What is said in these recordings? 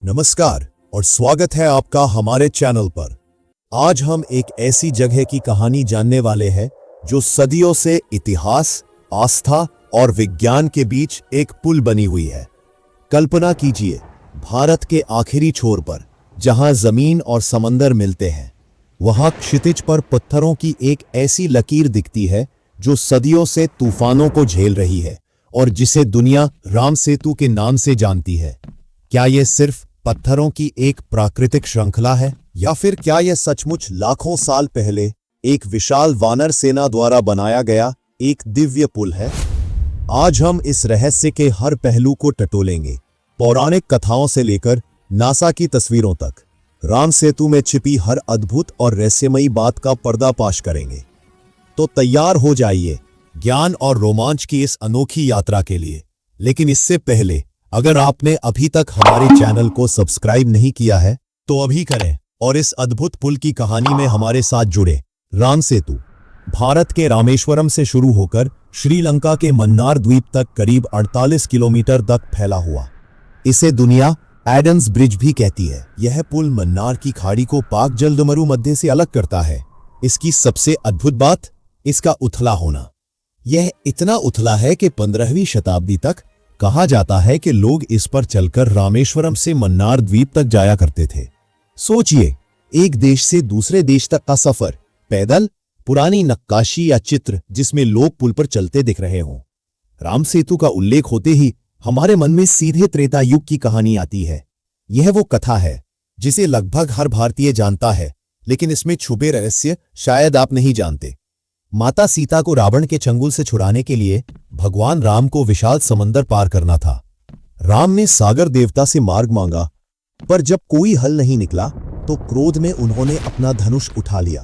नमस्कार और स्वागत है आपका हमारे चैनल पर। आज हम एक ऐसी जगह की कहानी जानने वाले हैं जो सदियों से इतिहास, आस्था और विज्ञान के बीच एक पुल बनी हुई है। कल्पना कीजिए, भारत के आखिरी छोर पर जहां जमीन और समंदर मिलते हैं, वहां क्षितिज पर पत्थरों की एक ऐसी लकीर दिखती है जो सदियों से तूफानों को झेल रही है और जिसे दुनिया राम सेतु के नाम से जानती है। क्या यह सिर्फ पत्थरों की एक प्राकृतिक श्रृंखला है या फिर क्या यह सचमुच लाखों साल पहले एक विशाल वानर सेना द्वारा बनाया गया एक दिव्य पुल है? आज हम इस रहस्य के हर पहलू को टटोलेंगे, पौराणिक कथाओं से लेकर नासा की तस्वीरों तक। राम सेतु में छिपी हर अद्भुत और रहस्यमयी बात का पर्दाफाश करेंगे। तो तैयार हो जाइए ज्ञान और रोमांच की इस अनोखी यात्रा के लिए। लेकिन इससे पहले अगर आपने अभी तक हमारे चैनल को सब्सक्राइब नहीं किया है तो अभी करें और इस अद्भुत पुल की कहानी में हमारे साथ जुड़े। राम सेतु भारत के रामेश्वरम से शुरू होकर श्रीलंका के मन्नार द्वीप तक करीब 48 किलोमीटर तक फैला हुआ। इसे दुनिया एडम्स ब्रिज भी कहती है। यह पुल मन्नार की खाड़ी को पाक जलदमरु मध्य से अलग करता है। इसकी सबसे अद्भुत बात इसका उथला होना। यह इतना उथला है कि 15वीं शताब्दी तक कहा जाता है कि लोग इस पर चलकर रामेश्वरम से मन्नार द्वीप तक जाया करते थे। सोचिए, एक देश से दूसरे देश तक का सफर पैदल, पुरानी नक्काशी या चित्र जिसमें लोग पुल पर चलते दिख रहे हों। राम सेतु का उल्लेख होते ही हमारे मन में सीधे त्रेता युग की कहानी आती है। यह वो कथा है जिसे लगभग हर भारतीय जानता है, लेकिन इसमें छुपे रहस्य शायद आप नहीं जानते। माता सीता को रावण के चंगुल से छुड़ाने के लिए भगवान राम को विशाल समंदर पार करना था। राम ने सागर देवता से मार्ग मांगा, पर जब कोई हल नहीं निकला तो क्रोध में उन्होंने अपना धनुष उठा लिया।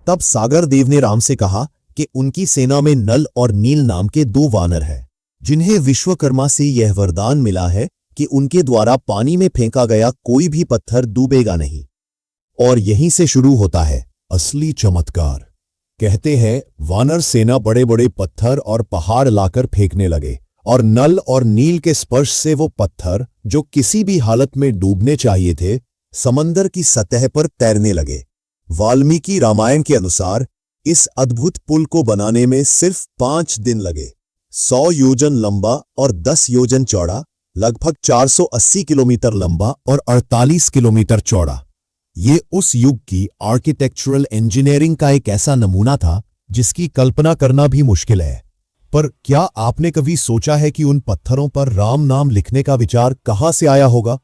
तब सागर देव ने राम से कहा कि उनकी सेना में नल और नील नाम के 2 वानर हैं, जिन्हें विश्वकर्मा से यह वरदान मिला है कि उनके द्वारा पानी में फेंका गया कोई भी पत्थर डूबेगा नहीं। और यहीं से शुरू होता है असली चमत्कार। कहते हैं वानर सेना बड़े बड़े पत्थर और पहाड़ लाकर फेंकने लगे और नल और नील के स्पर्श से वो पत्थर जो किसी भी हालत में डूबने चाहिए थे, समंदर की सतह पर तैरने लगे। वाल्मीकि रामायण के अनुसार इस अद्भुत पुल को बनाने में सिर्फ 5 दिन लगे। 100 योजन लंबा और 10 योजन चौड़ा, लगभग 480 किलोमीटर लंबा और 48 किलोमीटर चौड़ा। ये उस युग की आर्किटेक्चरल इंजीनियरिंग का एक ऐसा नमूना था जिसकी कल्पना करना भी मुश्किल है। पर क्या आपने कभी सोचा है कि उन पत्थरों पर राम नाम लिखने का विचार कहां से आया होगा?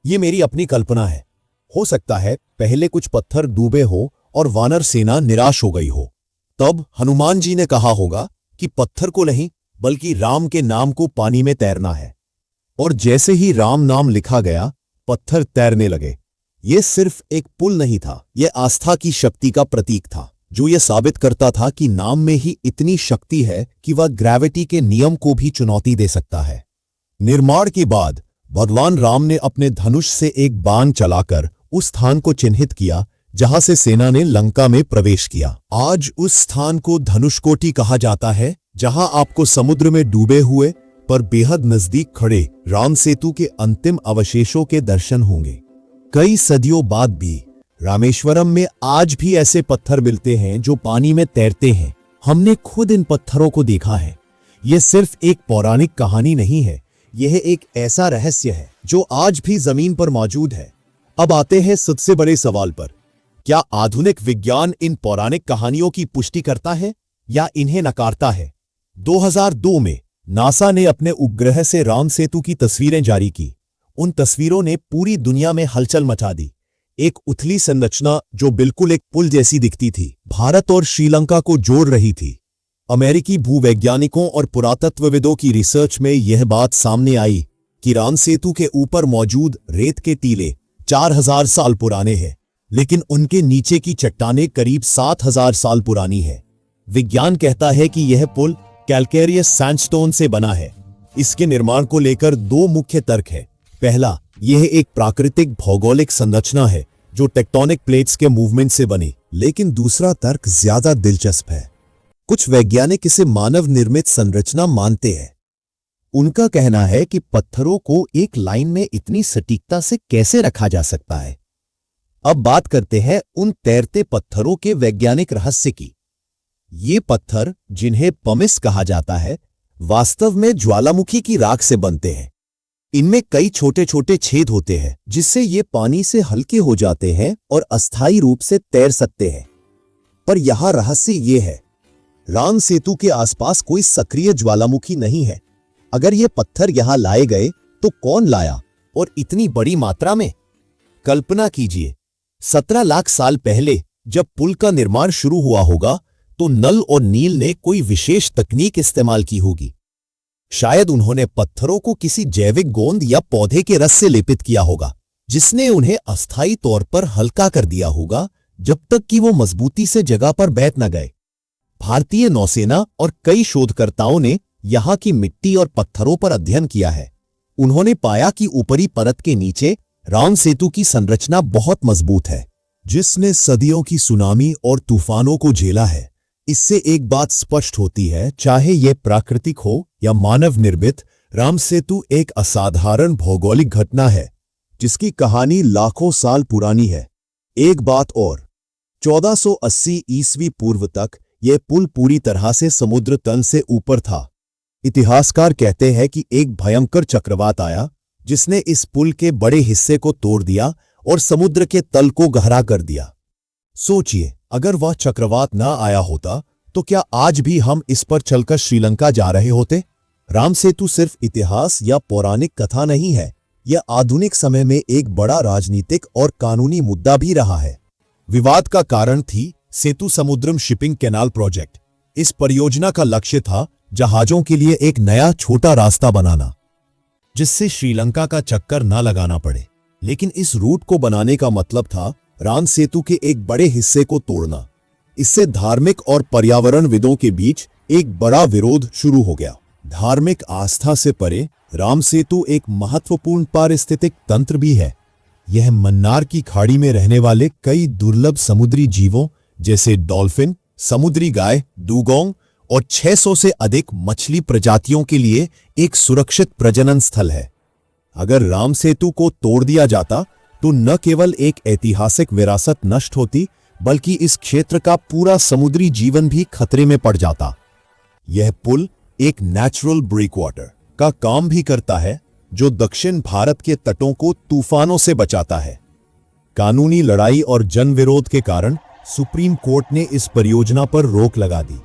ये मेरी अपनी कल्पना है। हो सकता है पहले कुछ पत्थर डूबे हो और वानर सेना निराश हो गई हो। तब हनुमान जी ने कहा होगा कि पत्थर को नहीं बल्कि राम के नाम को पानी में तैरना है। और जैसे ही राम नाम लिखा गया, पत्थर तैरने लगे। यह सिर्फ एक पुल नहीं था, यह आस्था की शक्ति का प्रतीक था, जो यह साबित करता था कि नाम में ही इतनी शक्ति है कि वह ग्रेविटी के नियम को भी चुनौती दे सकता है। निर्माण के बाद भगवान राम ने अपने धनुष से एक बाण चलाकर उस स्थान को चिन्हित किया जहां से सेना ने लंका में प्रवेश किया। आज उस स्थान को धनुषकोटी कहा जाता है, जहां आपको समुद्र में डूबे हुए पर बेहद नजदीक खड़े राम सेतु के अंतिम अवशेषों के दर्शन होंगे। कई सदियों बाद भी रामेश्वरम में आज भी ऐसे पत्थर मिलते हैं जो पानी में तैरते हैं। हमने खुद इन पत्थरों को देखा है। यह सिर्फ एक पौराणिक कहानी नहीं है, यह एक ऐसा रहस्य है जो आज भी जमीन पर मौजूद है। अब आते हैं सबसे बड़े सवाल पर। क्या आधुनिक विज्ञान इन पौराणिक कहानियों की पुष्टि करता है या इन्हें नकारता है? 2002 में नासा ने अपने उपग्रह से राम सेतु की तस्वीरें जारी की। उन तस्वीरों ने पूरी दुनिया में हलचल मचा दी। एक उथली संरचना जो बिल्कुल एक पुल जैसी दिखती थी, भारत और श्रीलंका को जोड़ रही थी। अमेरिकी भूवैज्ञानिकों और पुरातत्वविदों की रिसर्च में यह बात सामने आई कि राम सेतु के ऊपर मौजूद रेत के टीले 4000 साल पुराने हैं, लेकिन उनके नीचे की चट्टानें करीब 7000 साल पुरानी है। विज्ञान कहता है कि यह पुल कैल्केरियस सैंडस्टोन से बना है। इसके निर्माण को लेकर 2 मुख्य तर्क है। पहला, यह एक प्राकृतिक भौगोलिक संरचना है जो टेक्टोनिक प्लेट्स के मूवमेंट से बनी। लेकिन दूसरा तर्क ज्यादा दिलचस्प है। कुछ वैज्ञानिक इसे मानव निर्मित संरचना मानते हैं। उनका कहना है कि पत्थरों को एक लाइन में इतनी सटीकता से कैसे रखा जा सकता है। अब बात करते हैं उन तैरते पत्थरों के वैज्ञानिक रहस्य की। ये पत्थर, जिन्हें पमिस कहा जाता है, वास्तव में ज्वालामुखी की राख से बनते हैं। इनमें कई छोटे छोटे छेद होते हैं जिससे ये पानी से हल्के हो जाते हैं और अस्थायी रूप से तैर सकते हैं। पर यहां रहस्य ये है, राम सेतु के आसपास कोई सक्रिय ज्वालामुखी नहीं है। अगर ये पत्थर यहां लाए गए तो कौन लाया, और इतनी बड़ी मात्रा में? कल्पना कीजिए, 17 लाख साल पहले जब पुल का निर्माण शुरू हुआ होगा तो नल और नील ने कोई विशेष तकनीक इस्तेमाल की होगी। शायद उन्होंने पत्थरों को किसी जैविक गोंद या पौधे के रस से लेपित किया होगा, जिसने उन्हें अस्थायी तौर पर हल्का कर दिया होगा जब तक कि वो मजबूती से जगह पर बैठ न गए। भारतीय नौसेना और कई शोधकर्ताओं ने यहां की मिट्टी और पत्थरों पर अध्ययन किया है। उन्होंने पाया कि ऊपरी परत के नीचे राम सेतु की संरचना बहुत मजबूत है, जिसने सदियों की सुनामी और तूफानों को झेला है। इससे एक बात स्पष्ट होती है, चाहे यह प्राकृतिक हो या मानव निर्मित, राम सेतु एक असाधारण भौगोलिक घटना है जिसकी कहानी लाखों साल पुरानी है। एक बात और, 1480 ईस्वी पूर्व तक यह पुल पूरी तरह से समुद्र तल से ऊपर था। इतिहासकार कहते हैं कि एक भयंकर चक्रवात आया जिसने इस पुल के बड़े हिस्से को तोड़ दिया और समुद्र के तल को गहरा कर दिया। सोचिए, अगर वह चक्रवात ना आया होता तो क्या आज भी हम इस पर चलकर श्रीलंका जा रहे होते? राम सेतु सिर्फ इतिहास या पौराणिक कथा नहीं है, यह आधुनिक समय में एक बड़ा राजनीतिक और कानूनी मुद्दा भी रहा है। विवाद का कारण थी सेतु समुद्रम शिपिंग कैनाल प्रोजेक्ट। इस परियोजना का लक्ष्य था जहाजों के लिए एक नया छोटा रास्ता बनाना, जिससे श्रीलंका का चक्कर न लगाना पड़े। लेकिन इस रूट को बनाने का मतलब था राम सेतु के एक बड़े हिस्से को तोड़ना। इससे धार्मिक और पर्यावरणविदों के बीच एक बड़ा विरोध शुरू हो गया। धार्मिक आस्था से परे राम सेतु एक महत्वपूर्ण पारिस्थितिक तंत्र भी है। यह मन्नार की खाड़ी में रहने वाले कई दुर्लभ समुद्री जीवों जैसे डॉल्फिन, समुद्री गाय, डुगोंग और 600 से अधिक मछली प्रजातियों के लिए एक सुरक्षित प्रजनन स्थल है। अगर राम सेतु को तोड़ दिया जाता तो न केवल एक ऐतिहासिक विरासत नष्ट होती, बल्कि इस क्षेत्र का पूरा समुद्री जीवन भी खतरे में पड़ जाता। यह पुल एक नेचुरल ब्रेकवाटर का काम भी करता है, जो दक्षिण भारत के तटों को तूफानों से बचाता है। कानूनी लड़ाई और जनविरोध के कारण सुप्रीम कोर्ट ने इस परियोजना पर रोक लगा दी।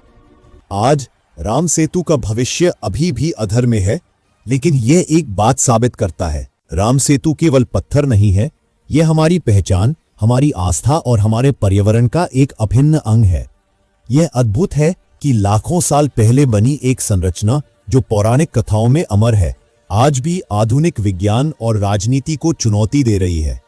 आज राम सेतु का भविष्य अभी भी अधर में है, लेकिन यह एक बात साबित करता है, राम सेतु केवल पत्थर नहीं है, यह हमारी पहचान, हमारी आस्था और हमारे पर्यावरण का एक अभिन्न अंग है। यह अद्भुत है कि लाखों साल पहले बनी एक संरचना जो पौराणिक कथाओं में अमर है, आज भी आधुनिक विज्ञान और राजनीति को चुनौती दे रही है।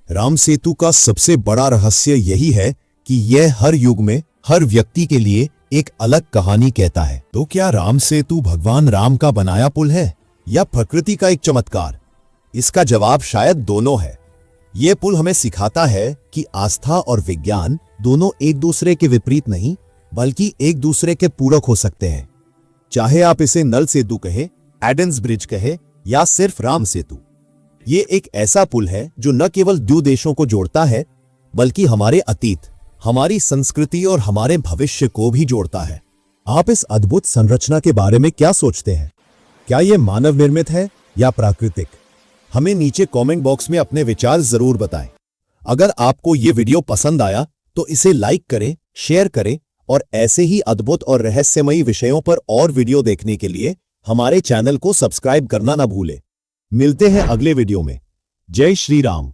राम सेतु का सबसे बड़ा रहस्य यही है कि यह हर युग में हर व्यक्ति के लिए एक अलग कहानी कहता है। तो क्या राम सेतु भगवान राम का बनाया पुल है या प्रकृति का एक चमत्कार? इसका जवाब शायद दोनों है। यह पुल हमें सिखाता है कि आस्था और विज्ञान दोनों एक दूसरे के विपरीत नहीं, बल्कि एक दूसरे के पूरक हो सकते हैं। चाहे आप इसे नल सेतु कहे, एडन्स ब्रिज कहे या सिर्फ राम सेतु, ये एक ऐसा पुल है जो न केवल दो देशों को जोड़ता है, बल्कि हमारे अतीत, हमारी संस्कृति और हमारे भविष्य को भी जोड़ता है। आप इस अद्भुत संरचना के बारे में क्या सोचते हैं? क्या यह मानव निर्मित है या प्राकृतिक? हमें नीचे कमेंट बॉक्स में अपने विचार जरूर बताएं। अगर आपको ये वीडियो पसंद आया तो इसे लाइक करें, शेयर करें और ऐसे ही अद्भुत और रहस्यमयी विषयों पर और वीडियो देखने के लिए हमारे चैनल को सब्सक्राइब करना ना भूलें। मिलते हैं अगले वीडियो में। जय श्री राम।